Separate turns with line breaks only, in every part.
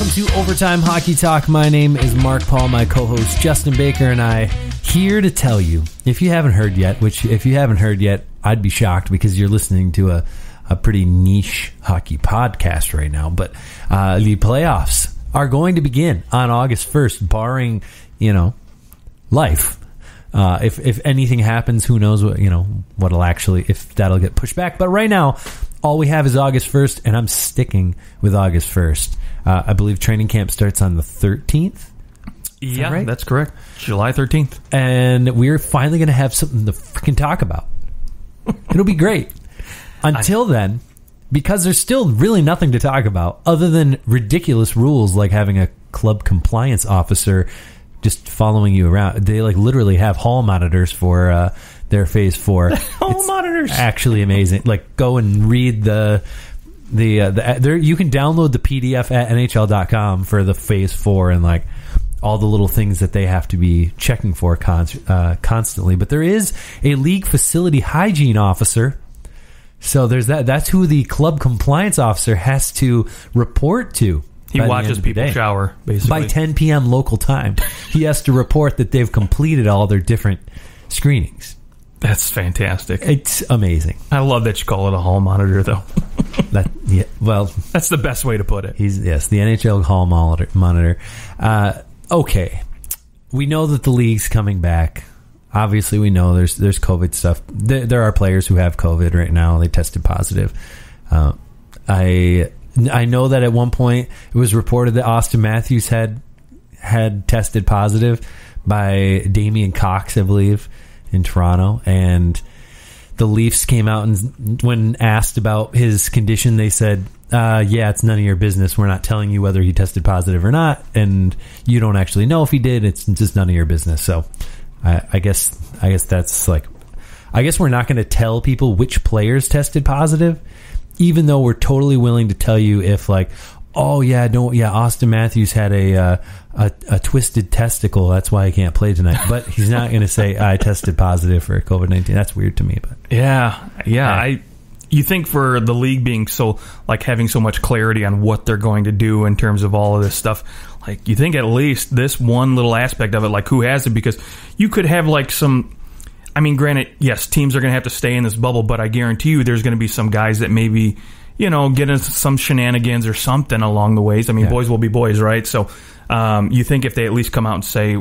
Welcome to Overtime Hockey Talk. My name is Mark Paul, my co-host Justin Baker, and I here to tell you, if you haven't heard yet, which if you haven't heard yet, I'd be shocked because you're listening to a pretty niche hockey podcast right now, but the playoffs are going to begin on August 1st, barring, life. If anything happens, who knows what'll actually, if that'll get pushed back. But right now, all we have is August 1st, and I'm sticking with August 1st. I believe training camp starts on the 13th.
Yeah,
right?
That's correct. July 13th.
And we're finally going to have something to freaking talk about. It'll be great. Until then, because there's still really nothing to talk about other than ridiculous rules like having a club compliance officer just following you around. They literally have hall monitors for their phase 4.
Hall monitors.
Actually amazing. Go and read the you can download the PDF at NHL.com for the phase 4 and all the little things that they have to be checking for constantly. But there is a league facility hygiene officer. So there's that. That's who the club compliance officer has to report to.
He watches people shower, basically.
By 10 p.m. local time. He has to report that they've completed all their different screenings.
That's fantastic.
It's amazing.
I love that you call it a hall monitor, though.
That's
the best way to put it.
The NHL hall monitor. Okay. We know that the league's coming back. Obviously, we know there's COVID stuff. There are players who have COVID right now. They tested positive. I know that at one point it was reported that Austin Matthews had tested positive by Damian Cox, I believe, in Toronto. And the Leafs came out and when asked about his condition, they said, it's none of your business. We're not telling you whether he tested positive or not. And you don't actually know if he did. It's just none of your business. So I guess that's I guess we're not going to tell people which players tested positive, even though we're totally willing to tell you if Austin Matthews had a twisted testicle, that's why he can't play tonight. But he's not going to say I tested positive for COVID-19. That's weird to me. But
you think for the league being so having so much clarity on what they're going to do in terms of all of this stuff, you think at least this one little aspect of it, who has it, because you could have some. I mean, granted, yes, teams are going to have to stay in this bubble, but I guarantee you there's going to be some guys that maybe, get into some shenanigans or something along the ways. I mean, boys will be boys, right? So you think if they at least come out and say,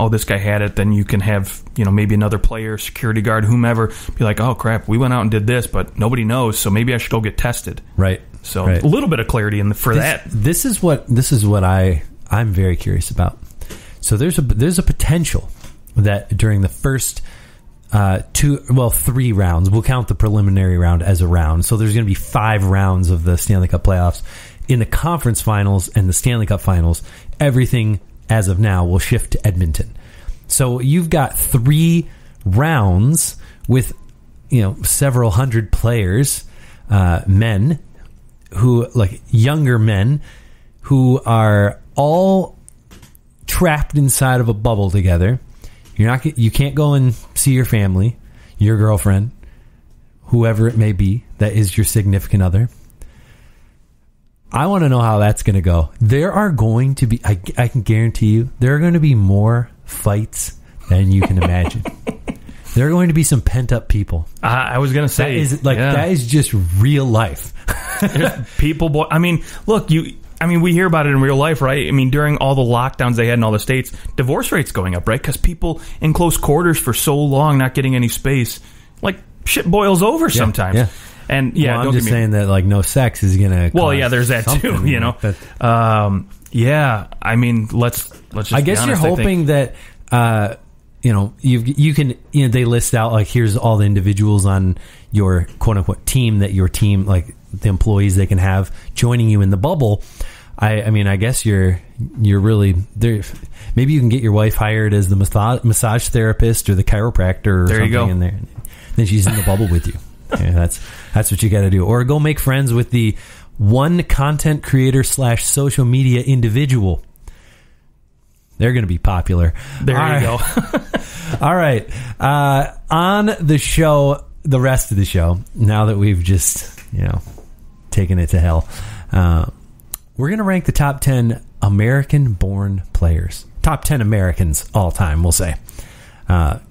this guy had it, then you can have, maybe another player, security guard, whomever, be like, oh, crap, we went out and did this, but nobody knows, so maybe I should go get tested.
Right.
So a little bit of clarity that.
This is what I'm very curious about. So there's a potential that during the first 3 rounds. We'll count the preliminary round as a round. So there's going to be 5 rounds of the Stanley Cup playoffs. In the conference finals and the Stanley Cup finals, everything as of now will shift to Edmonton. So you've got 3 rounds with, several hundred players, men who, younger men who are all trapped inside of a bubble together. You can't go and see your family, your girlfriend, whoever it may be that is your significant other. I want to know how that's going to go. There are going to be, I can guarantee you, there are going to be more fights than you can imagine. There are going to be some pent up people.
I was going to say
that is just real life.
People, I mean, look, we hear about it in real life, right? I mean, during all the lockdowns they had in all the states, divorce rates going up, right? Because people in close quarters for so long, not getting any space, shit boils over sometimes. Yeah. And
I'm just saying that no sex is gonna.
Well, there's that too. But, I mean, let's just.
I guess
be honest,
you're hoping that you can they list out here's all the individuals on your quote unquote team that your team the employees they can have joining you in the bubble. I mean, I guess you're really there. Maybe you can get your wife hired as the massage therapist or the chiropractor or something in there. Then she's in the bubble with you. Yeah, that's what you got to do. Or go make friends with the one content creator / social media individual. They're going to be popular.
There you go.
All right. On the show, the rest of the show, now that we've just, taken it to hell, we're going to rank the top 10 American-born players. Top 10 Americans all time, we'll say.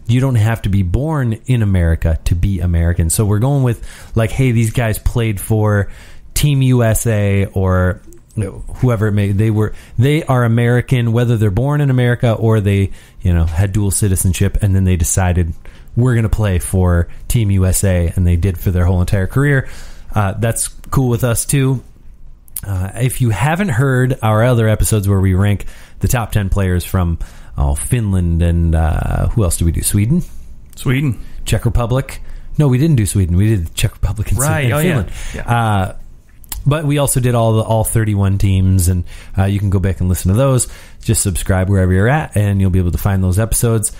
You don't have to be born in America to be American. So we're going with, like, hey, these guys played for Team USA or whoever it may. They are American, whether they're born in America or they, had dual citizenship, and then they decided we're going to play for Team USA, and they did for their whole entire career. That's cool with us too. If you haven't heard our other episodes where we rank the top 10 players from Finland and who else did we do? Sweden, Czech Republic. No, we didn't do Sweden. We did the Czech Republic and Finland. Yeah. But we also did all 31 teams, and you can go back and listen to those. Just subscribe wherever you're at, and you'll be able to find those episodes.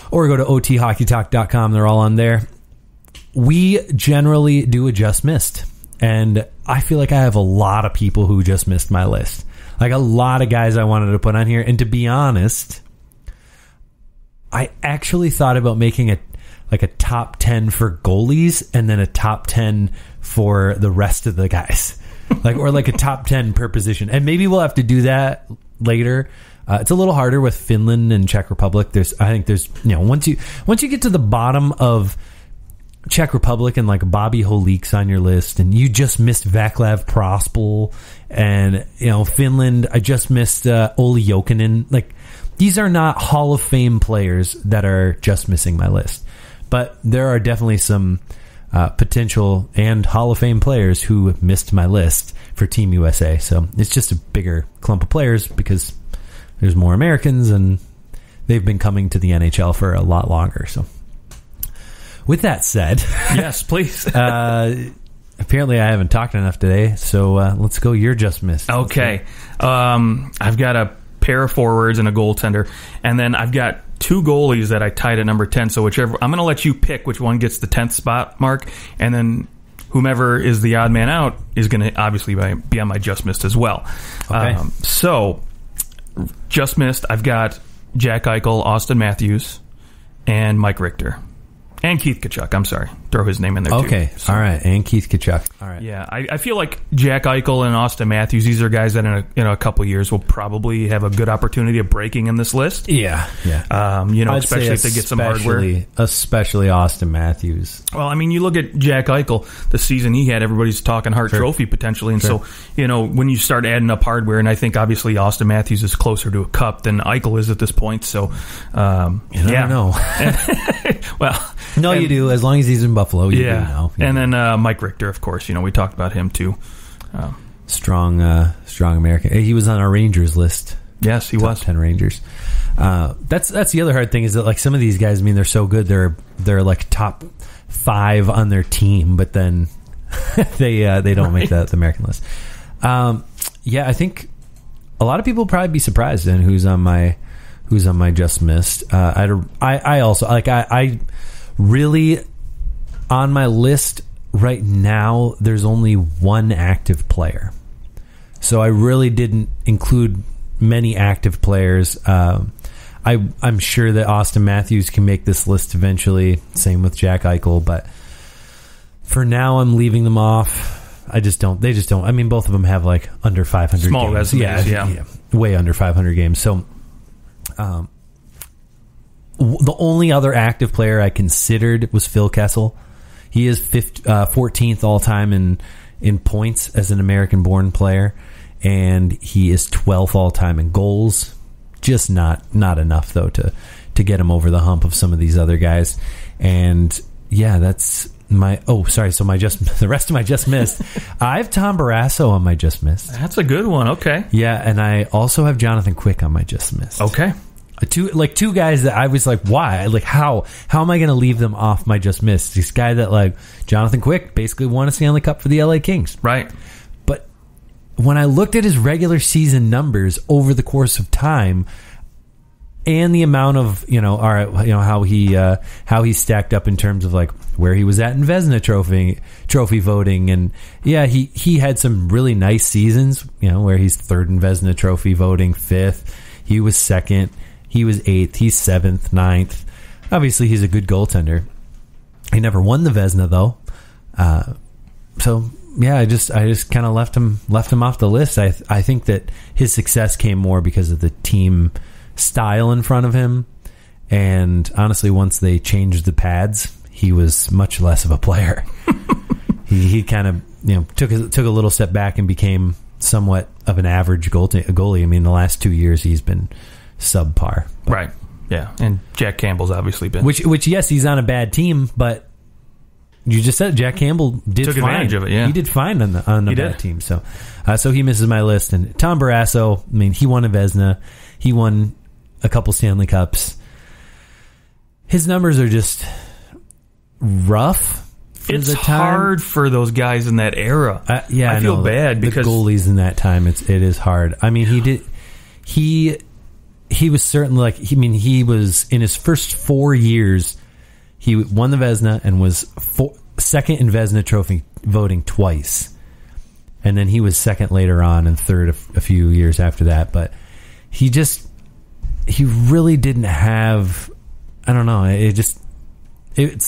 Or go to othockeytalk.com. They're all on there. We generally do a just missed, and I feel like I have a lot of people who just missed my list. Like a lot of guys I wanted to put on here, and to be honest, I actually thought about making a top 10 for goalies and then a top 10 for the rest of the guys. Or a top 10 per position. And maybe we'll have to do that later. It's a little harder with Finland and Czech Republic. I think there's once you get to the bottom of Czech Republic and like Bobby Holik's on your list, and you just missed Vaclav Prospal, and Finland, I just missed Olli Jokinen. Like, these are not Hall of Fame players that are just missing my list, but there are definitely some potential and Hall of Fame players who missed my list for Team USA. So it's just a bigger clump of players because there's more Americans and they've been coming to the NHL for a lot longer. So with that said,
yes, please.
Apparently I haven't talked enough today. So let's go. You're just missed.
Okay. I've got a pair of forwards and a goaltender, and then I've got two goalies that I tied at number 10. So whichever, I'm going to let you pick which one gets the 10th spot, Mark, and then whomever is the odd man out is going to obviously be on my just missed as well.
Okay.
So just missed, I've got Jack Eichel, Austin Matthews, and Mike Richter. And Keith Tkachuk. I'm sorry. Throw his name in there, too.
Okay. So, all right. And Keith Tkachuk. All right.
Yeah. I feel like Jack Eichel and Austin Matthews, these are guys that in a couple years will probably have a good opportunity of breaking in this list.
Yeah. Yeah.
Especially if they get some hardware.
Especially Austin Matthews.
Well, I mean, you look at Jack Eichel, the season he had, everybody's talking Hart Trophy potentially. And so, when you start adding up hardware, and I think obviously Austin Matthews is closer to a cup than Eichel is at this point. So,
I don't know.
Well,
no, you do. As long as he's in Buffalo, you do know.
And then Mike Richter, of course. We talked about him too.
Strong American. He was on our Rangers list.
Yes, he was.
10 Rangers. That's the other hard thing is that like some of these guys, I mean, they're so good. They're like top 5 on their team, but then they don't make the American list. I think a lot of people will probably be surprised in who's on my just missed. I also like I really on my list right now. There's only one active player, so I really didn't include many active players. I'm sure that Austin Matthews can make this list eventually. Same with Jack Eichel, but for now I'm leaving them off. They just don't. I mean, both of them have like under 500
small
games.
Resumes,
yeah, way under 500 games. So, the only other active player I considered was Phil Kessel. He is 14th all time in points as an American-born player, and he is 12th all time in goals. Just not enough though to get him over the hump of some of these other guys. And yeah, that's my. Oh, sorry. So the rest of my just missed. I have Tom Barrasso on my just missed.
That's a good one. Okay.
Yeah, and I also have Jonathan Quick on my just missed.
Okay.
Two guys that I was like, why? Like, how am I going to leave them off my just missed? This guy that like Jonathan Quick basically won a Stanley Cup for the LA Kings,
right?
But when I looked at his regular season numbers over the course of time, and the amount of how he stacked up in terms of like where he was at in Vezina trophy voting, and yeah, he had some really nice seasons, where he's 3rd in Vezina trophy voting, 5th. He was 2nd. He was 8th. He's 7th, 9th. Obviously, he's a good goaltender. He never won the Vezina, though. So I just kind of left him off the list. I think that his success came more because of the team style in front of him, and honestly, once they changed the pads, he was much less of a player. he kind of took a little step back and became somewhat of an average goalie. I mean, the last 2 years he's been subpar.
Right. Yeah, and Jack Campbell's obviously been
which yes, he's on a bad team, but you just said Jack Campbell took
advantage of it. Yeah,
he did fine on the bad team. So he misses my list. And Tom Barrasso, I mean, he won a Vezina, he won a couple Stanley Cups. His numbers are just rough.
It's hard for those guys in that era. I feel bad because
the goalies in that time. It is hard. I mean, he was certainly he was in his first 4 years. He won the Vezina and was second in Vezina Trophy voting twice. And then he was second later on and third a few years after that. But he really didn't have, I don't know, it's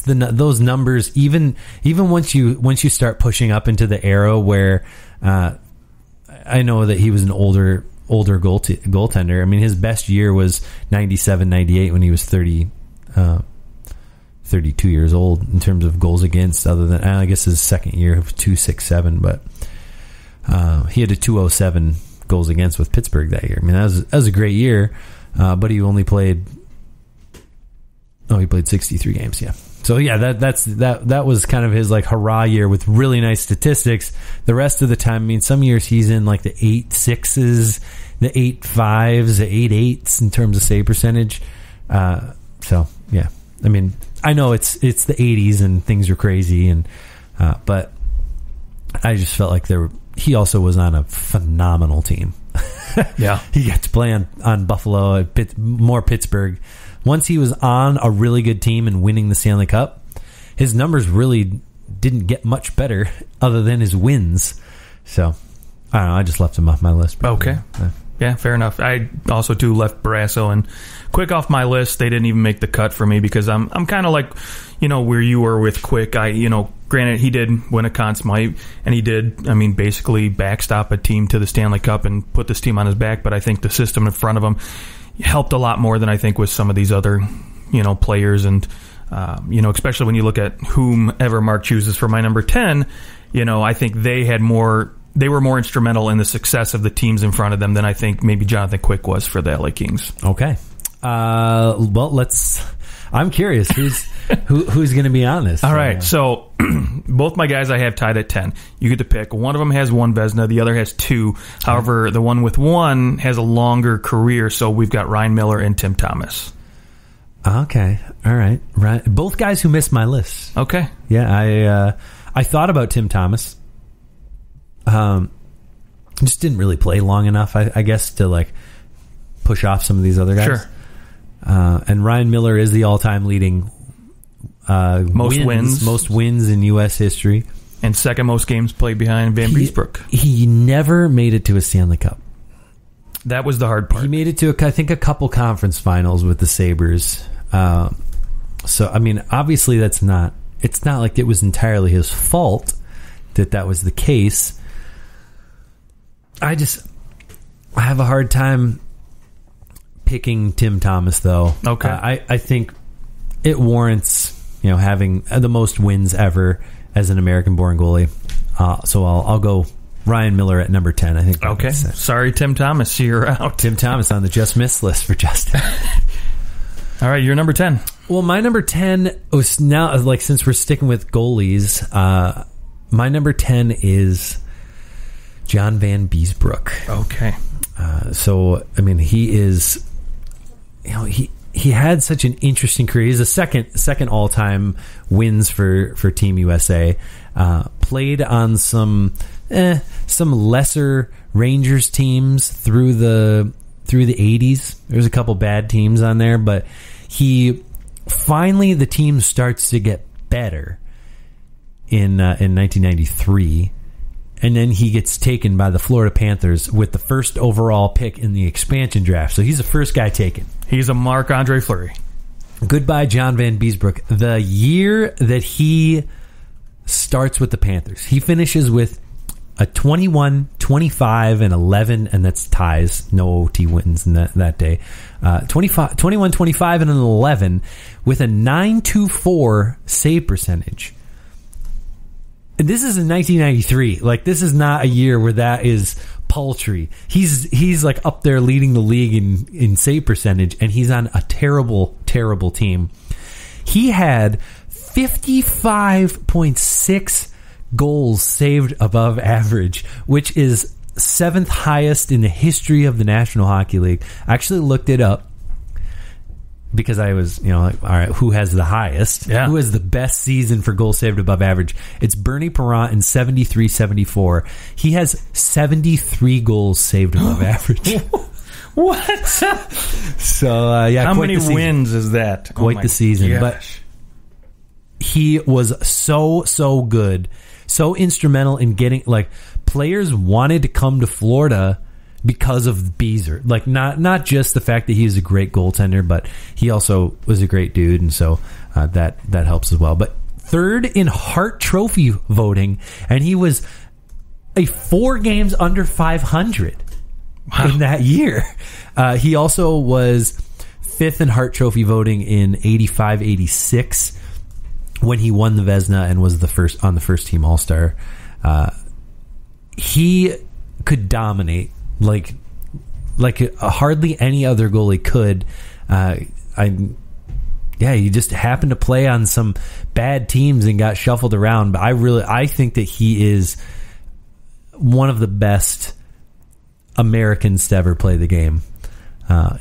those numbers, even once you start pushing up into the era where I know that he was an older goaltender. I mean, his best year was 97-98 when he was 32 years old in terms of goals against, other than I guess his second year of 267, but he had a 207 goals against with Pittsburgh that year. I mean, that was a great year, but he only played 63 games. Yeah. So yeah, that was kind of his like hurrah year with really nice statistics. The rest of the time, I mean, some years he's in like the 8.6s, the 8.5s, the 8.8s in terms of save percentage. So yeah, I mean, I know it's the 80s and things are crazy, and but I just felt like he also was on a phenomenal team.
Yeah,
he got to play on Buffalo, more Pittsburgh. Once he was on a really good team and winning the Stanley Cup, his numbers really didn't get much better other than his wins. So, I don't know. I just left him off my list.
Okay. Yeah, fair enough. I also, too, left Barrasso and Quick off my list. They didn't even make the cut for me because I'm kind of like, where you were with Quick. Granted, he did win a Conn Smythe, and he did, basically backstop a team to the Stanley Cup and put this team on his back, but I think the system in front of him helped a lot more than I think with some of these other, players. And, especially when you look at whomever Mark chooses for my number 10, I think they were more instrumental in the success of the teams in front of them than I think maybe Jonathan Quick was for the LA Kings.
Okay. Well, I'm curious who's going to be on this.
All right. So both my guys I have tied at 10. You get to pick. One of them has one Vezina. The other has two. However, the one with one has a longer career. So we've got Ryan Miller and Tim Thomas.
Okay. All right. Right. Both guys who missed my list.
Okay.
Yeah. I thought about Tim Thomas. Just didn't really play long enough, I guess, to like push off some of these other guys.
Sure.
And Ryan Miller is the all-time leading
most
wins in U.S. history,
and second most games played behind Van Beesbrook.
He never made it to a Stanley Cup.
That was the hard part.
He made it to I think a couple conference finals with the Sabres. So I mean, obviously it's not like it was entirely his fault that was the case. I have a hard time picking Tim Thomas, though.
Okay.
I think it warrants, having the most wins ever as an American-born goalie. So I'll go Ryan Miller at number 10. I think.
Okay. Sorry, Tim Thomas, you're out.
Tim Thomas on the just missed list for Justin.
All right, you're number 10.
Well, my number 10 was now, like, since we're sticking with goalies, my number 10 is John Van Beesbrook.
Okay.
So, I mean, he is, he had such an interesting career. He's the second all-time wins for Team USA. Played on some lesser Rangers teams through the 80s. There's a couple bad teams on there, but finally the team starts to get better in 1993. And then he gets taken by the Florida Panthers with the first overall pick in the expansion draft. So he's the first guy taken.
He's a Marc-Andre Fleury.
Goodbye, John Van Beesbrook. The year that he starts with the Panthers. He finishes with a 21, 25, and 11, and that's ties. No OT wins in that day. 21, 25, and an 11 with a 924 save percentage. And this is in 1993. Like, this is not a year where that is paltry. He's like up there leading the league in save percentage, and he's on a terrible, terrible team. He had 55.6 goals saved above average, which is 7th highest in the history of the National Hockey League. I actually looked it up because I was, like, all right, who has the highest?
Yeah.
Who has the best season for goals saved above average? It's Bernie Parent in 73-74. He has 73 goals saved above average.
What?
So, yeah.
How many wins is that?
Quite the season.
Gosh.
But he was so good. So instrumental in getting, like, players wanted to come to Florida because of Beezer. Like, not just the fact that he was a great goaltender, but he also was a great dude, and so that helps as well. But third in Hart Trophy voting, and he was 4 games under 500 in that year. He also was 5th in Hart Trophy voting in 85-86. when he won the Vezina and was on the first team All-Star. He could dominate like hardly any other goalie could. He just happened to play on some bad teams and got shuffled around, but I think that he is one of the best Americans to ever play the game.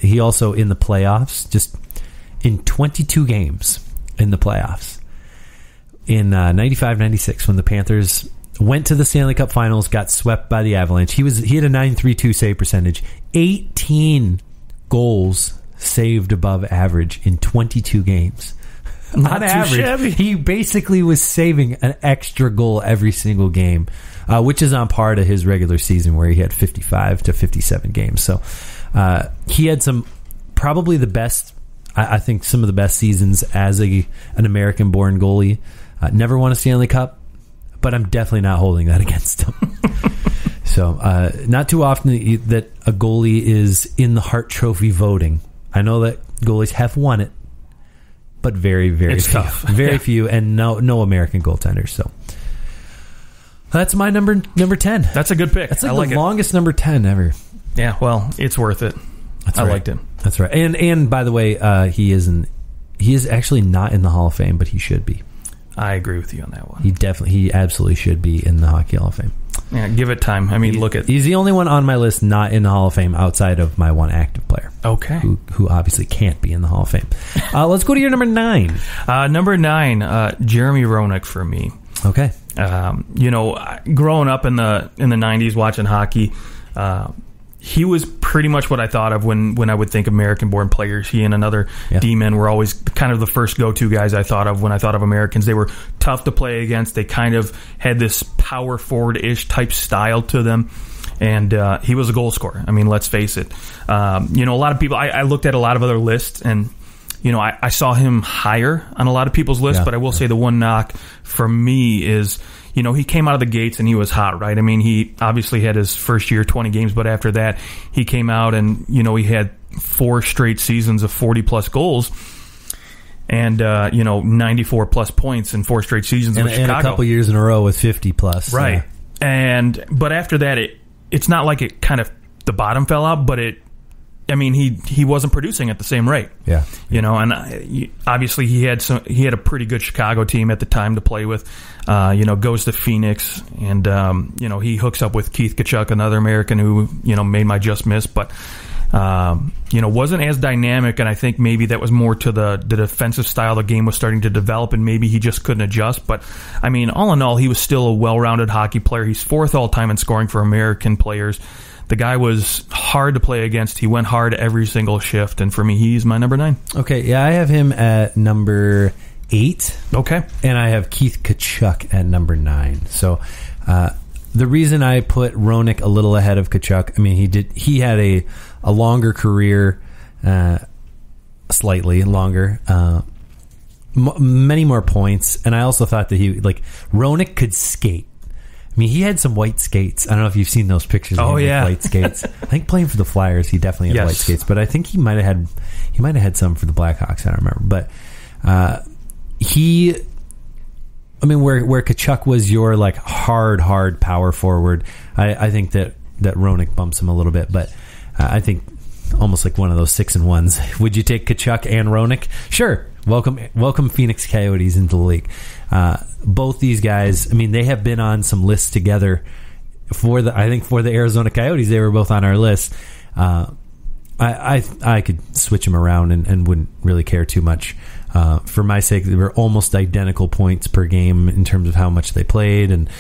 He also, in the playoffs, just in 22 games in the playoffs, in 95-96, when the Panthers went to the Stanley Cup Finals, got swept by the Avalanche. He had a 932 save percentage, 18 goals saved above average in 22 games.
Not
On
too
average,
shabby.
he basically was saving an extra goal every single game, which is on par to his regular season where he had 55 to 57 games. So he had probably the best, I think some of the best seasons as an American-born goalie. Never won a Stanley Cup, but I'm definitely not holding that against him. So not too often that a goalie is in the Hart Trophy voting. I know that goalies have won it, but very, very
it's
few.
tough.
Very few, and no American goaltenders. So that's my number 10.
That's a good pick.
That's
I
like
like
the
it.
longest number 10 ever.
Yeah, well, it's worth it.
That's
I
right.
liked it.
That's right. And by the way, he is actually not in the Hall of Fame, but he should be.
I agree with you on that one.
He absolutely should be in the Hockey Hall of Fame.
Yeah, give it time. I mean,
He's the only one on my list not in the Hall of Fame outside of my one active player.
Okay.
Who obviously can't be in the Hall of Fame. Let's go to your number 9.
Number 9, Jeremy Roenick for me.
Okay.
Growing up in the 90s watching hockey, he was pretty much what I thought of when I would think American-born players. He and another D-men were always kind of the first go-to guys I thought of when I thought of Americans. They were tough to play against. They kind of had this power forward-ish type style to them. And he was a goal scorer. I mean, let's face it. A lot of people, I looked at a lot of other lists, and I saw him higher on a lot of people's lists, but I will say the one knock for me is, he came out of the gates and he was hot, right? I mean, he obviously had his first year 20 games, but after that, he came out and, he had 4 straight seasons of 40-plus goals and, 94-plus points in 4 straight seasons with Chicago.
And a couple years in a row with 50-plus.
Right. But after that, it's not like it kind of, the bottom fell out, but he wasn't producing at the same rate.
Yeah.
And obviously he had a pretty good Chicago team at the time to play with. Goes to Phoenix, and he hooks up with Keith Tkachuk, another American who made my just miss, but wasn't as dynamic. And I think maybe that was more to the defensive style the game was starting to develop, and maybe he just couldn't adjust. But I mean, all in all, he was still a well-rounded hockey player. He's 4th all time in scoring for American players. The guy was hard to play against. He went hard every single shift, and for me, he's my number 9.
Okay, yeah, I have him at number 8.
Okay.
And I have Keith Tkachuk at number 9. So the reason I put Roenick a little ahead of Tkachuk, I mean, he had a longer career, slightly longer. many more points, and I also thought that Roenick could skate. I mean, he had some white skates. I don't know if you've seen those pictures of him with white skates. I think playing for the Flyers, he definitely had white skates, but I think he might have had some for the Blackhawks. I don't remember, but where Tkachuk was your like hard power forward, I think that Roenick bumps him a little bit, but I think almost like one of those 6-1s. Would you take Tkachuk and Roenick? Sure. Welcome Phoenix Coyotes into the league. Both these guys, I mean, they have been on some lists together for the Arizona Coyotes. They were both on our list. I could switch them around and wouldn't really care too much. For my sake, they were almost identical points per game in terms of how much they played, and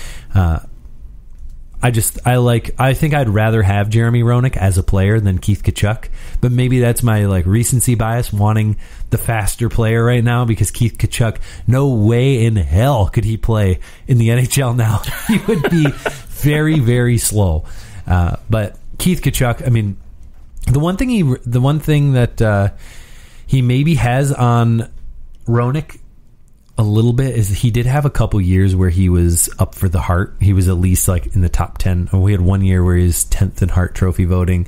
I think I'd rather have Jeremy Roenick as a player than Keith Tkachuk, but maybe that's my like recency bias, wanting the faster player right now, because Keith Tkachuk, no way in hell could he play in the NHL now. He would be very, very slow. But Keith Tkachuk, I mean, the one thing that he maybe has on Roenick a little bit is he did have a couple years where he was up for the Hart. He was at least like in the top 10. We had one year where he was 10th in Hart Trophy voting.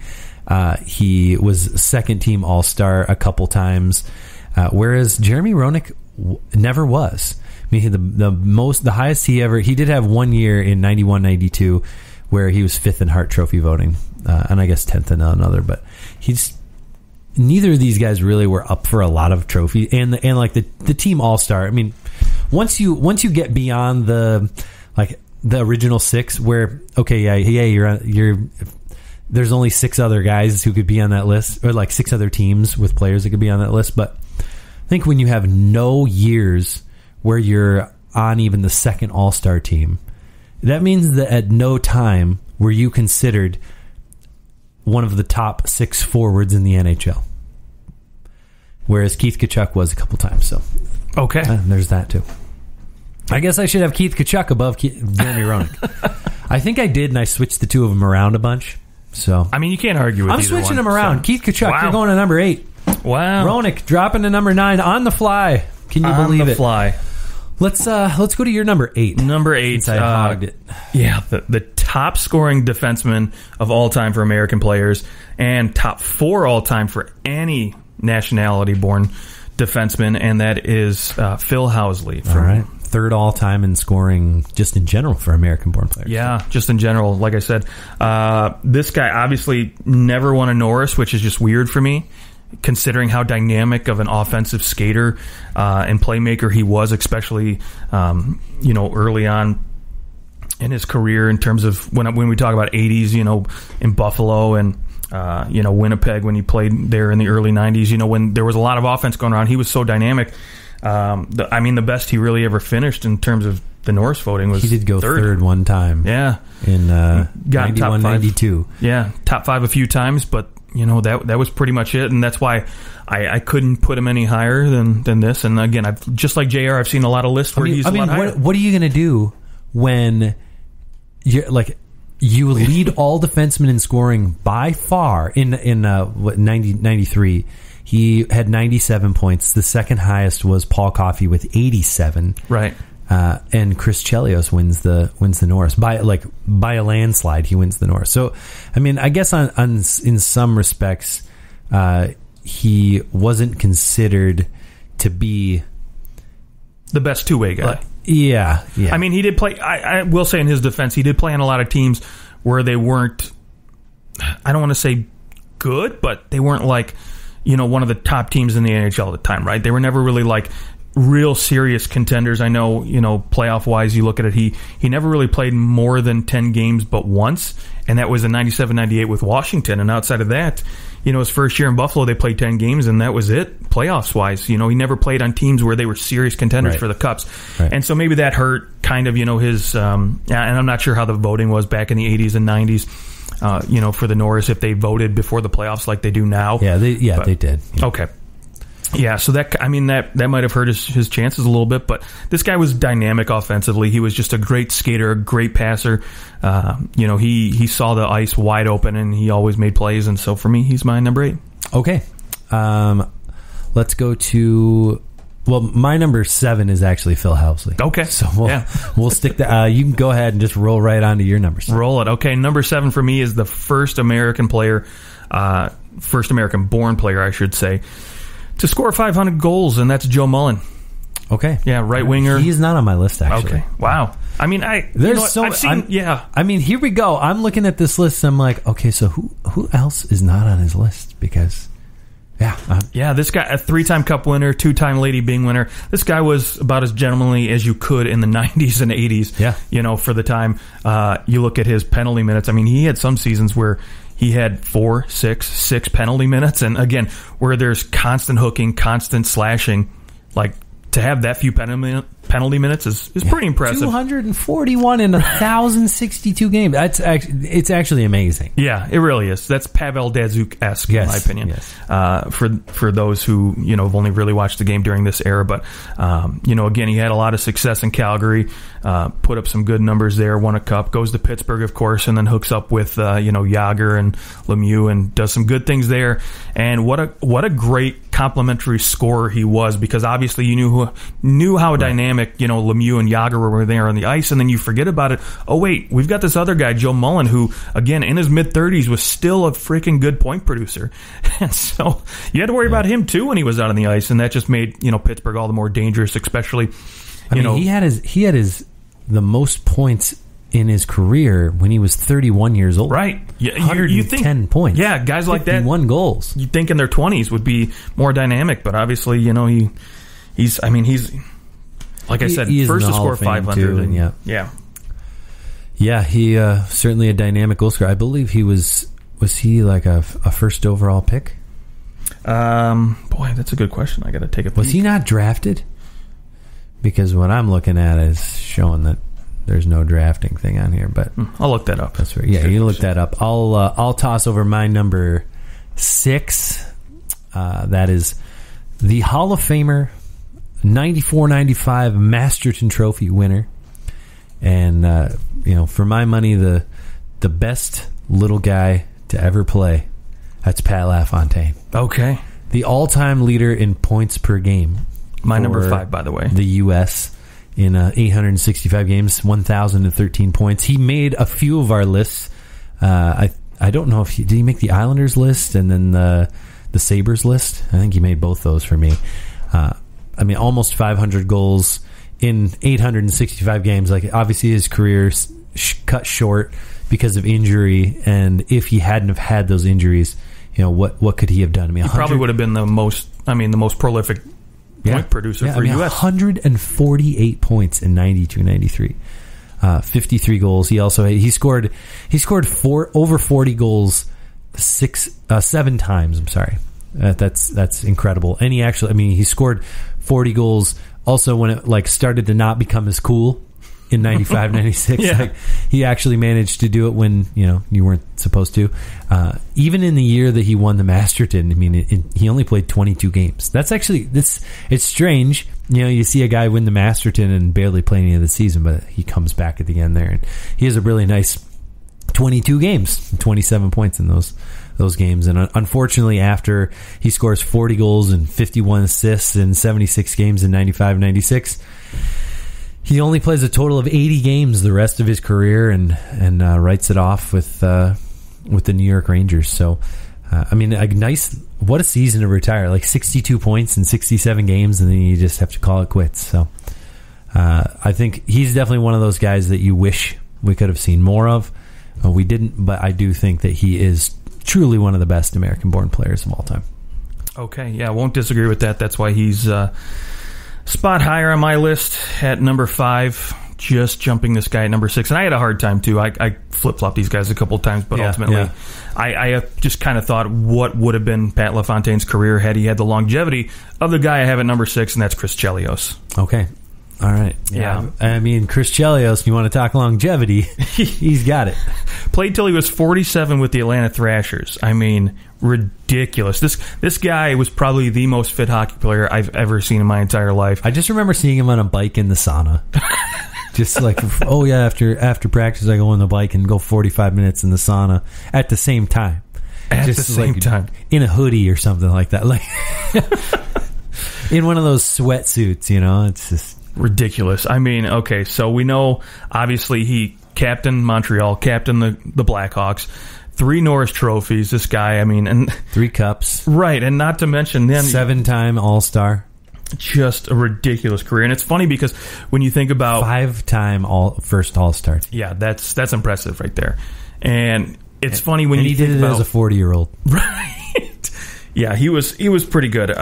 He was second team All-Star a couple times, whereas Jeremy Roenick never was. I mean, the highest he did have one year in 91-92 where he was 5th in Hart Trophy voting, and I guess 10th in another, but neither of these guys really were up for a lot of trophies, and like the team All-Star. I mean, once you get beyond the original 6, where you're there's only 6 other guys who could be on that list, or like 6 other teams with players that could be on that list. But I think when you have no years where you're on even the second All-Star team, that means that at no time were you considered one of the top 6 forwards in the NHL, whereas Keith Tkachuk was a couple times. So,
okay,
there's that too. I guess I should have Keith Tkachuk above Jeremy Roenick. I think I did, and I switched the two of them around a bunch. So,
I mean, you can't argue with.
I'm switching them around. So. Keith Tkachuk, you're going to number 8.
Wow.
Roenick dropping to number 9 on the fly. Can you believe it?
On the fly.
Let's go to your number 8.
Number 8.
Since I hogged it.
Yeah, the top scoring defenseman of all time for American players, and top 4 all time for any nationality born defenseman, and that is Phil Housley.
All right. 3rd all time in scoring just in general for American born players.
Yeah, just in general. Like I said, this guy obviously never won a Norris, which is just weird for me, considering how dynamic of an offensive skater and playmaker he was, especially early on in his career, in terms of when we talk about 80s, in Buffalo and Winnipeg, when he played there in the early 90s, when there was a lot of offense going around, he was so dynamic. The best he really ever finished in terms of the Norris voting was
he did go third one time.
Yeah,
in
got
91,
top 5.
92.
Yeah, top 5 a few times, but that was pretty much it, and that's why I couldn't put him any higher than this. And again, I've just like JR, I've seen a lot of lists where he's a lot higher.
What are you going to do when you're like you lead all defensemen in scoring by far in 93? He had 97 points. The second highest was Paul Coffey with 87.
Right.
And Chris Chelios wins the Norris by a landslide. He wins the Norris. So, I mean, I guess in some respects, he wasn't considered to be
the best two-way guy.
Yeah.
I mean, he did play. I will say in his defense, he did play on a lot of teams where they weren't. I don't want to say good, but they weren't like one of the top teams in the NHL at the time. Right? They were never really like real serious contenders. I know, playoff wise, you look at it, he never really played more than 10 games but once, and that was in 97-98 with Washington. And outside of that, his first year in Buffalo, they played 10 games and that was it, playoffs wise. He never played on teams where they were serious contenders for the Cups. Right. And so maybe that hurt kind of, his, and I'm not sure how the voting was back in the 80s and 90s, for the Norris, if they voted before the playoffs like they do now.
Yeah, they did.
Yeah. Okay. Yeah, so that might have hurt his chances a little bit, but this guy was dynamic offensively. He was just a great skater, a great passer. He saw the ice wide open and he always made plays, and so for me, he's my number 8.
Okay. Let's go to Well, my number 7 is actually Phil Housley.
Okay.
So we'll stick that. You can go ahead and just roll right onto your number 7.
Roll it. Okay, number 7 for me is the first American player, first American-born player, I should say, to score 500 goals, and that's Joe Mullen.
Okay.
Yeah, right winger.
He's not on my list, actually.
Okay. Wow. I mean, I've seen.
I mean, here we go. I'm looking at this list. And I'm like, okay, so who else is not on his list? Because,
this guy, a 3-time Cup winner, 2-time Lady Byng winner. This guy was about as gentlemanly as you could in the 90s and 80s.
Yeah.
For the time. You look at his penalty minutes. I mean, he had some seasons where he had 4, 6 penalty minutes, and again, where there's constant hooking, constant slashing, like. To have that few penalty minutes is pretty impressive.
241 in 1,062 games. It's actually amazing.
Yeah, it really is. That's Pavel Datsyuk-esque, in my opinion.
Yes.
For those who have only really watched the game during this era, but again, he had a lot of success in Calgary. Put up some good numbers there. Won a cup. Goes to Pittsburgh, of course, and then hooks up with Jágr and Lemieux and does some good things there. And what a great complimentary scorer he was, because obviously you knew how dynamic Lemieux and Jágr were there on the ice, and then you forget about it. Oh wait, we've got this other guy, Joe Mullen, who again in his mid-30s was still a freaking good point producer, and so you had to worry about him too when he was out on the ice, and that just made Pittsburgh all the more dangerous, especially.
He had the most points in his career when he was 31 years old.
Right.
Yeah, 110 points.
Yeah, guys like that.
51 goals.
You'd think in their 20s would be more dynamic, but obviously, he's like I said, first to score 500.
Too, and he certainly a dynamic goal scorer. I believe he was he like a first overall pick?
Boy, that's a good question. I got to take a peek.
Was he not drafted? Because what I'm looking at is showing that there's no drafting thing on here, but
I'll look that up.
That's right. Yeah, you look that up. I'll toss over my number 6. That is the Hall of Famer, 94-95 Masterton Trophy winner, and for my money, the best little guy to ever play. That's Pat LaFontaine.
Okay,
the all-time leader in points per game.
My number 5, by the way.
The U.S. in 865 games, 1,013 points. He made a few of our lists. I don't know if did he make the Islanders list and then the Sabres list? I think he made both those for me. Almost 500 goals in 865 games. Like, obviously his career cut short because of injury, and if he hadn't have had those injuries, what could he have done?
He probably would have been the most prolific point producer for U.S.
148 points in 92-93. 53 goals. He scored over 40 goals 7 times. I'm sorry. That's incredible. And he scored 40 goals also when it started to not become as cool in 95, 96.
Yeah.
He actually managed to do it when you weren't supposed to. Even in the year that he won the Masterton, he only played 22 games. That's actually it's strange. You see a guy win the Masterton and barely play any of the season, but he comes back at the end there, and he has a really nice 22 games, 27 points in those games. And unfortunately, after he scores 40 goals and 51 assists in 76 games in 95, 96. He only plays a total of 80 games the rest of his career, and writes it off with the New York Rangers. So, what a season to retire! Like 62 points in 67 games, and then you just have to call it quits. So, I think he's definitely one of those guys that you wish we could have seen more of. We didn't, but I do think that he is truly one of the best American-born players of all time.
Okay, yeah, I won't disagree with that. That's why he's spot higher on my list at number 5, just jumping this guy at number 6. And I had a hard time too. I flip-flopped these guys a couple of times, but ultimately I just kind of thought what would have been Pat LaFontaine's career had he had the longevity of the guy I have at number 6, and that's Chris Chelios.
Okay. All right.
Yeah.
Chris Chelios, you want to talk longevity, he's got it.
Played till he was 47 with the Atlanta Thrashers. Ridiculous. This guy was probably the most fit hockey player I've ever seen in my entire life.
I just remember seeing him on a bike in the sauna. Just like, after practice I go on the bike and go 45 minutes in the sauna at the same time.
At the same time.
In a hoodie or something like that. in one of those sweatsuits, it's just
ridiculous. I mean, okay, so we know obviously he captained Montreal, captained the Blackhawks, 3 Norris trophies. This guy, I mean, and
3 cups,
right, and not to mention then
7-time All-Star,
just a ridiculous career. And it's funny because when you think about
5-time first All-Star,
yeah, that's impressive right there. And it's funny when you
he
think
did it
about
as a 40-year-old,
right? Yeah, he was pretty good.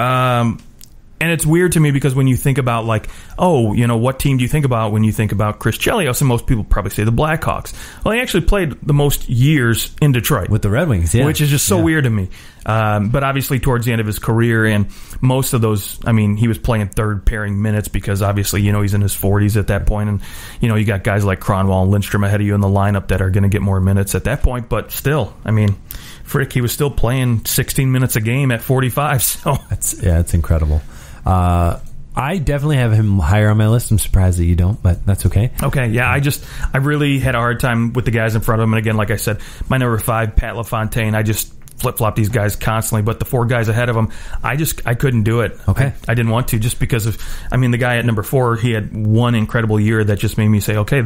And it's weird to me because when you think about what team do you think about when you think about Chris Chelios? And most people probably say the Blackhawks. Well, he actually played the most years in Detroit
with the Red Wings,
which is just so weird to me. But obviously towards the end of his career and most of those, I mean, he was playing third pairing minutes because obviously, he's in his 40s at that point. And, you got guys like Cronwall and Lindstrom ahead of you in the lineup that are going to get more minutes at that point. But still, I mean, Frick, he was still playing 16 minutes a game at 45. So
it's incredible. I definitely have him higher on my list. I'm surprised that you don't, but that's okay.
Okay, yeah, I really had a hard time with the guys in front of him. And again, like I said, my number 5, Pat LaFontaine, I just flip-flop these guys constantly. But the 4 guys ahead of him, I couldn't do it.
Okay.
I didn't want to just because of, I mean, the guy at number 4, he had one incredible year that just made me say, okay,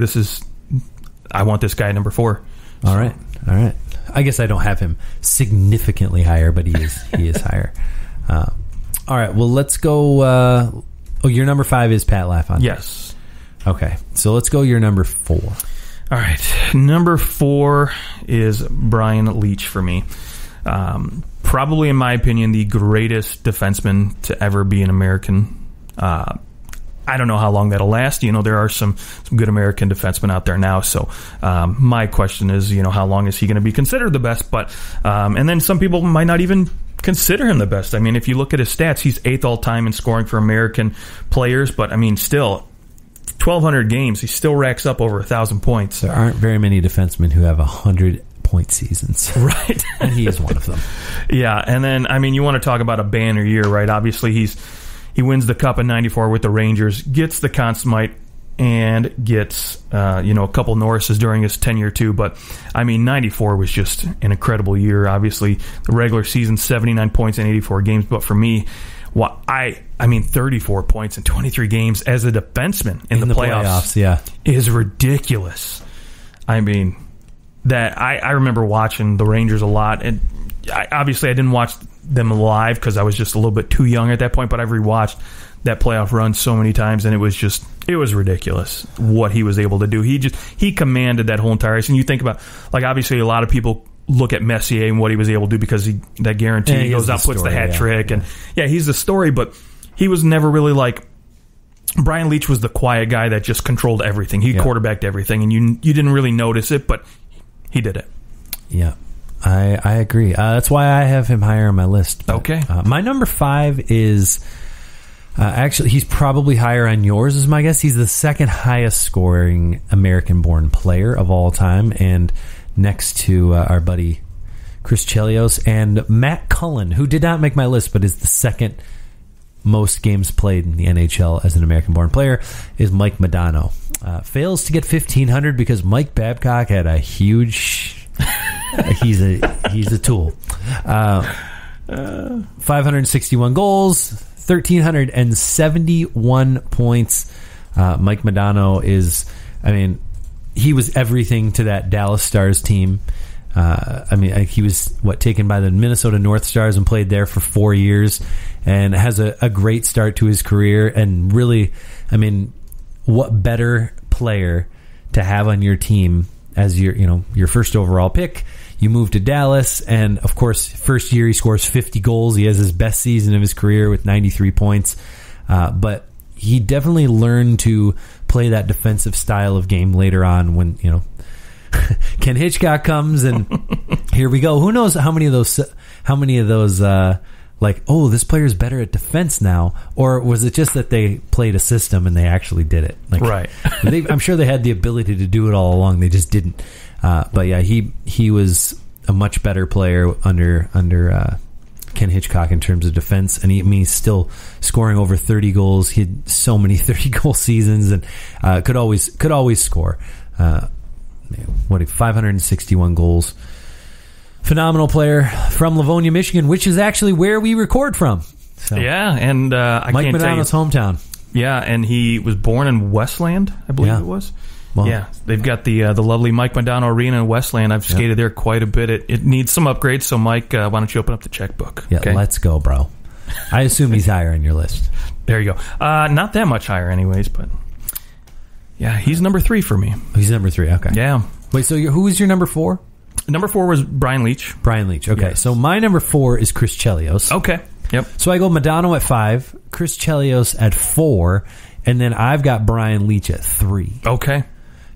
I want this guy at number 4.
All right. I guess I don't have him significantly higher, but he is higher. All right, well, let's go. Your number 5 is Pat LaFontaine.
Yes.
Okay, so let's go your number 4.
All right, number 4 is Brian Leetch for me. Probably, in my opinion, the greatest defenseman to ever be an American. I don't know how long that'll last. There are some good American defensemen out there now. So my question is, how long is he going to be considered the best? But and then some people might not even consider him the best. I mean, if you look at his stats, he's 8th all time in scoring for American players. But I mean, still, 1,200 games, he still racks up over 1,000 points.
There aren't very many defensemen who have 100-point seasons,
right?
And he is one of them.
Yeah, and then I mean, you want to talk about a banner year, right? Obviously, he wins the Cup in '94 with the Rangers, gets the Conn Smythe, and gets a couple Norrises during his tenure too. But I mean, '94 was just an incredible year. Obviously, the regular season 79 points in 84 games. But for me, I mean 34 points in 23 games as a defenseman in the playoffs is ridiculous. I mean, that I remember watching the Rangers a lot, and I didn't watch them live because I was just a little bit too young at that point. But I've rewatched that playoff run so many times, and it was ridiculous what he was able to do. He commanded that whole entire race. And you think about, like, obviously a lot of people look at Messier and what he was able to do because that guarantee, he goes out, puts the hat trick, and he's the story. But he was never really like Brian Leetch was the quiet guy that just controlled everything. He quarterbacked everything, and you didn't really notice it, but he did it.
Yeah. I agree. That's why I have him higher on my list. But,
okay.
My number 5 is actually, he's probably higher on yours, is my guess. He's the second highest scoring American-born player of all time, and next to our buddy Chris Chelios and Matt Cullen, who did not make my list, but is the second most games played in the NHL as an American-born player, is Mike Modano. Fails to get 1,500 because Mike Babcock had a huge... he's a tool. 561 goals, 1,371 points. Mike Modano is, I mean, he was everything to that Dallas Stars team. He was taken by the Minnesota North Stars and played there for 4 years, and has a great start to his career. And really, I mean, what better player to have on your team as your first overall pick? You move to Dallas, and of course, first year he scores 50 goals. He has his best season of his career with 93 points. But he definitely learned to play that defensive style of game later on when, Ken Hitchcock comes, and here we go. Who knows how many of those this player's better at defense now, or was it just that they played a system and they actually did it?
Right.
I'm sure they had the ability to do it all along. They just didn't. But yeah, he was a much better player under Ken Hitchcock in terms of defense, and he's still scoring over 30 goals. He had so many 30-goal seasons, and could always score. 561 goals. Phenomenal player from Livonia, Michigan, which is actually where we record from. So,
Yeah, and I
Mike
can't tell you.
Modano's hometown.
Yeah, and he was born in Westland, I believe it was.
Well,
yeah, they've got the lovely Mike Modano Arena in Westland. I've skated there quite a bit. It needs some upgrades, so Mike, why don't you open up the checkbook?
Yeah,
okay?
let's go, bro. I assume he's higher on your list.
There you go. Not that much higher anyways, but yeah, he's number 3 for me.
He's number 3, okay.
Yeah.
Wait, so who was your number 4?
Number 4 was Brian Leach.
Brian Leach, okay.
Yes.
So my number 4 is Chris Chelios.
Okay, yep.
So I go Modano at 5, Chris Chelios at 4, and then I've got Brian Leach at 3.
Okay.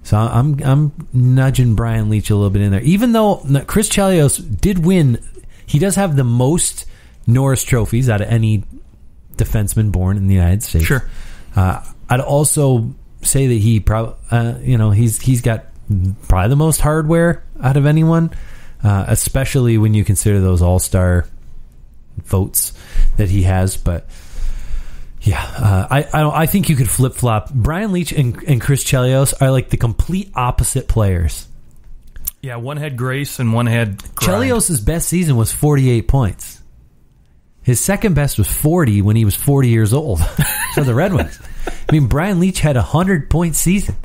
So I'm nudging Brian Leach a little bit in there. Even though Chris Chelios did win, he does have the most Norris trophies out of any defenseman born in the United States.
Sure.
I'd also say that he probably, he's got probably the most hardware out of anyone, especially when you consider those all-star votes that he has. But yeah, I think you could flip-flop. Brian Leach and Chris Chelios are like the complete opposite players.
Yeah, one had grace and one had grind.
Chelios' best season was 48 points. His second best was 40 when he was 40 years old for the Red Wings. I mean, Brian Leach had a 100-point season.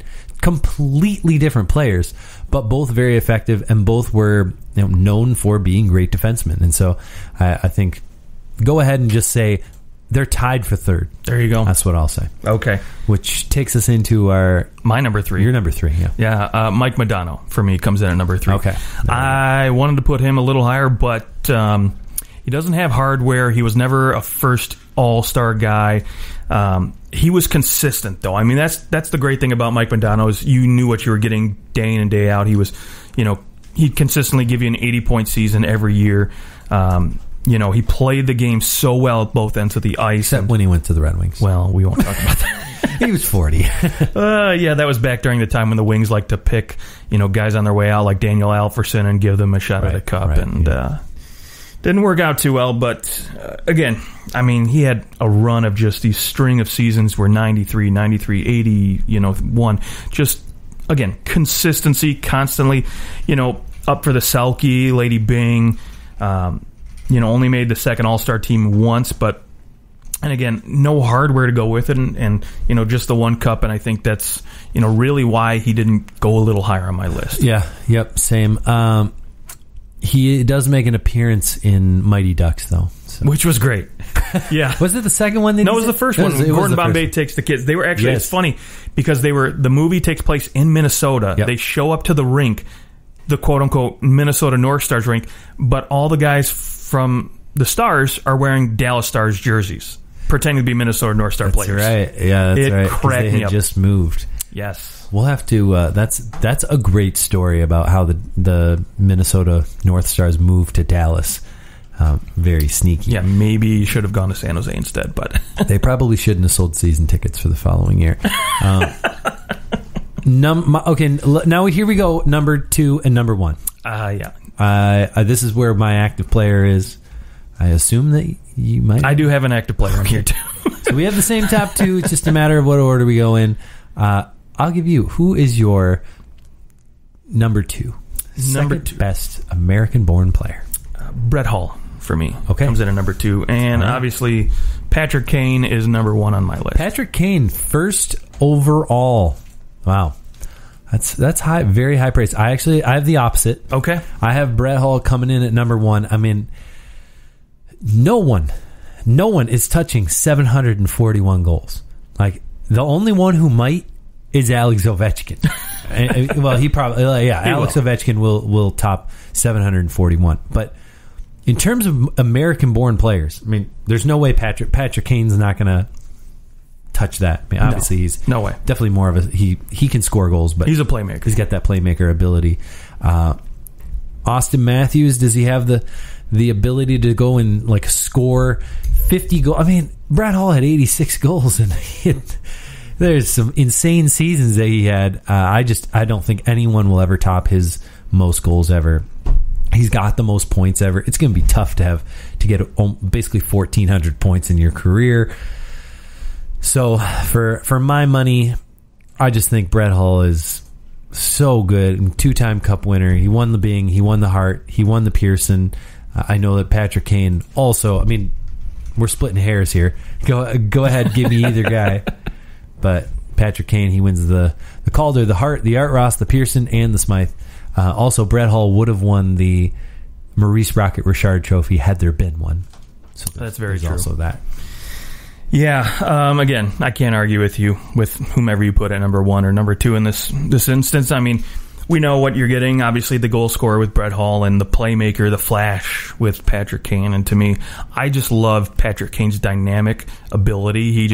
Completely different players, but both very effective, and both were known for being great defensemen. And so I think go ahead and just say they're tied for 3rd.
There you go.
That's what I'll say.
Okay.
Which takes us into
my number 3.
Your number 3, yeah.
Yeah, Mike Modano for me comes in at number 3.
Okay.
I wanted to put him a little higher, but he doesn't have hardware. He was never a first all-star guy. He was consistent, though. I mean, that's the great thing about Mike Modano is you knew what you were getting day in and day out. He was, he'd consistently give you an 80-point season every year. He played the game so well at both ends of the ice.
Except when he went to the Red Wings.
Well, we won't talk about that.
He was 40.
Yeah, that was back during the time when the Wings liked to pick, guys on their way out like Daniel Alfredsson and give them a shot at a cup. Didn't work out too well, but again, I mean, he had a run of just these string of seasons where 93, 80, one. Just, again, consistency, constantly, up for the Selke, Lady Byng, only made the second All-Star team once, and again, no hardware to go with it, and just the one cup, and I think that's, really why he didn't go a little higher on my list.
Yeah, yep, same. He does make an appearance in Mighty Ducks, though. So.
Which was great. Yeah.
Was it the second one?
No, it was the first one. Gordon Bombay takes the kids. They were actually, It's funny, because the movie takes place in Minnesota. Yep. They show up to the rink, the quote-unquote Minnesota North Stars rink, but all the guys from the Stars are wearing Dallas Stars jerseys, pretending to be Minnesota North Star players.
Right. Yeah, that's right.
It cracked me up.
Just moved.
Yes.
We'll have to. That's a great story about how the Minnesota North Stars moved to Dallas. Very sneaky.
Yeah, maybe you should have gone to San Jose instead, but
they probably shouldn't have sold season tickets for the following year. Okay, now here we go. Number 2 and number 1.
Yeah.
This is where my active player is. I assume that you might.
I do have an active player in here too.
So we have the same top 2. It's just a matter of what order we go in. I'll give you. Who is your number 2? Second best American-born player.
Brett Hull for me.
Okay.
Comes in at number 2. And obviously, Patrick Kane is number 1 on my list.
Patrick Kane, first overall. Wow. That's high, very high praise. I have the opposite.
Okay.
I have Brett Hull coming in at number 1. I mean, no one is touching 741 goals. Like, the only one who might is Alex Ovechkin. Well, he probably, Alex Ovechkin will top 741. But in terms of American-born players, I mean, there's no way Patrick Kane's not going to touch that. I mean, obviously, he's
no way.
Definitely more of a he can score goals, but
he's a playmaker.
He's got that playmaker ability. Austin Matthews, does he have the ability to go and like score 50 goals? I mean, Brett Hull had 86 goals, and there's some insane seasons that he had. I don't think anyone will ever top his most goals ever. He's got the most points ever. It's going to be tough to get basically 1,400 points in your career. So for my money, I just think Brett Hull is so good. 2-time Cup winner. He won the Bing. He won the Hart. He won the Pearson. I know that Patrick Kane also. I mean, we're splitting hairs here. Go ahead, give me either guy. But Patrick Kane, he wins the Calder, the Hart, the Art Ross, the Pearson, and the Smythe. Also, Brett Hull would have won the Maurice Rocket Richard Trophy had there been one. So
that's very true.
Also that.
Yeah. Again, I can't argue with you with whomever you put at number 1 or number 2 in this instance. I mean, we know what you're getting. Obviously, the goal scorer with Brett Hull and the playmaker, the flash with Patrick Kane. And to me, I just love Patrick Kane's dynamic ability.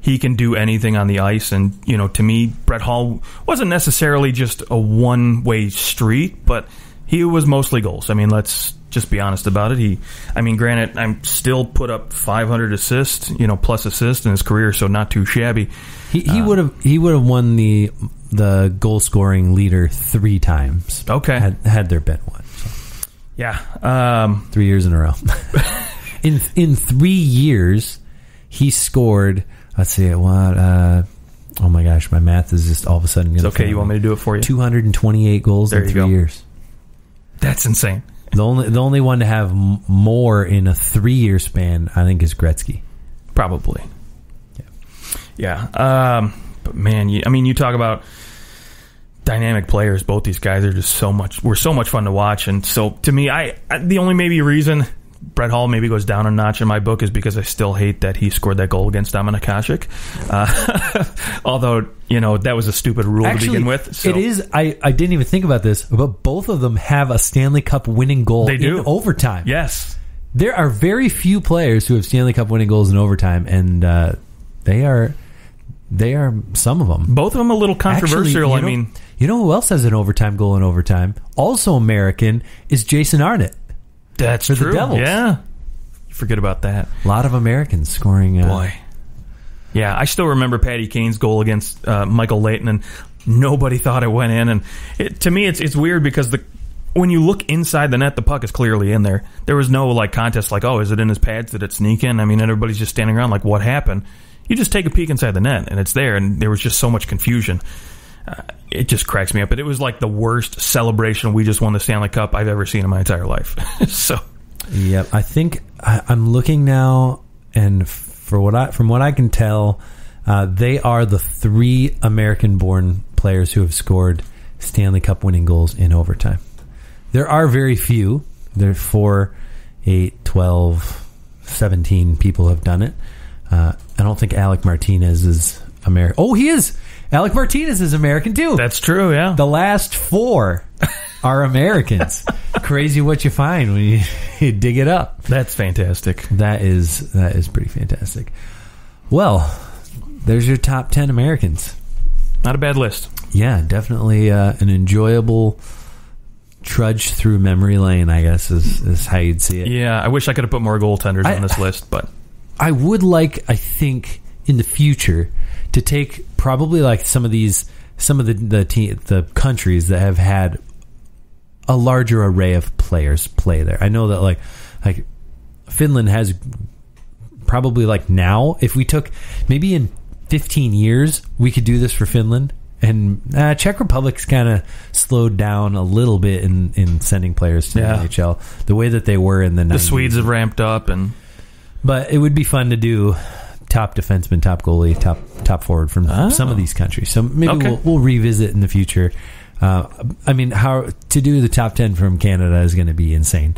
He can do anything on the ice. And, you know, to me, Brett Hull wasn't necessarily just a one-way street, but he was mostly goals. I mean, let's just be honest about it. Granted, I'm still put up 500 assists, plus assists in his career, so not too shabby.
He would have won the goal scoring leader 3 times.
Okay,
had there been one. So.
Yeah,
3 years in a row. in 3 years, he scored. Let's see what. Oh my gosh, my math is just all of a sudden.
It's okay. You want me to do it for you?
228 goals in 3 years.
That's insane.
The only one to have more in a 3-year span, I think, is Gretzky.
Probably. Yeah. But man, you talk about dynamic players. Both these guys are just were so much fun to watch. And so to me, the only maybe reason Brett Hull maybe goes down a notch in my book is because I still hate that he scored that goal against Dominik Hasek. Although, that was a stupid rule to begin with. So.
It is. I didn't even think about this, but both of them have a Stanley Cup winning goal in overtime.
Yes.
There are very few players who have Stanley Cup winning goals in overtime, and they are some of them.
Both of them a little controversial.
Actually, you know who else has an overtime goal in overtime? Also American is Jason Arnott.
That's
for
true.
The Devils.
Yeah. You forget about that.
A lot of Americans scoring.
Boy. Yeah, I still remember Patty Kane's goal against Michael Leighton, and nobody thought it went in. And to me, it's weird because when you look inside the net, the puck is clearly in there. There was no contest is it in his pads? Did it sneak in? I mean, everybody's just standing around like, what happened? You just take a peek inside the net, and it's there, and there was just so much confusion. It just cracks me up. But it was like the worst celebration we just won the Stanley Cup I've ever seen in my entire life. So,
yep. I think I'm looking now, and from what I can tell, they are the 3 American-born players who have scored Stanley Cup winning goals in overtime. There are very few. There are 4, 8, 12, 17 people have done it. I don't think Alec Martinez is American. Oh, he is. Alec Martinez is American too.
That's true, yeah.
The last 4 are Americans. Crazy what you find when you dig it up.
That's fantastic.
That is pretty fantastic. Well, there's your top 10 Americans.
Not a bad list.
Yeah, definitely an enjoyable trudge through memory lane, I guess, is how you'd see it.
Yeah, I wish I could have put more goaltenders on this list, but
I would I think, in the future, to take probably some of the countries that have had a larger array of players play there. I know that like Finland has probably now, if we took maybe in 15 years, we could do this for Finland. And Czech Republic's kind of slowed down a little bit in sending players to the NHL the way that they were in the 90s.
The Swedes have ramped up,
but it would be fun to do top defenseman, top goalie, top forward from some of these countries. So maybe we'll revisit in the future. How to do the top 10 from Canada is going to be insane.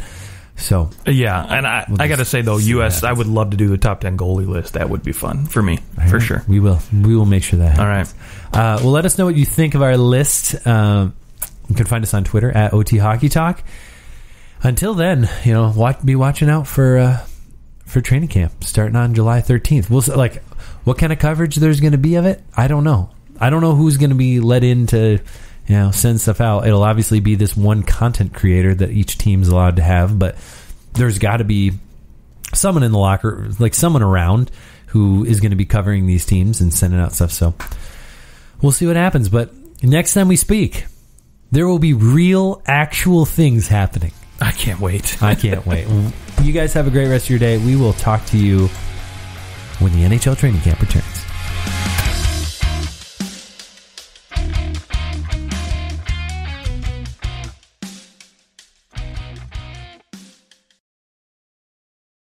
So
yeah, and I got to say though, U.S. I would love to do the top 10 goalie list. That would be fun for me, for sure.
We will make sure that happens.
All right.
Well, let us know what you think of our list. You can find us on Twitter at OT Hockey Talk. Until then, be watching out for training camp starting on July 13th. We'll what kind of coverage there's going to be of it. I don't know. I don't know who's going to be let in to send stuff out. It'll obviously be this one content creator that each team's allowed to have, but there's got to be someone in the locker, someone around who is going to be covering these teams and sending out stuff. So we'll see what happens. But next time we speak, there will be real, actual things happening.
I can't wait.
I can't wait. You guys have a great rest of your day. We will talk to you when the NHL training camp returns.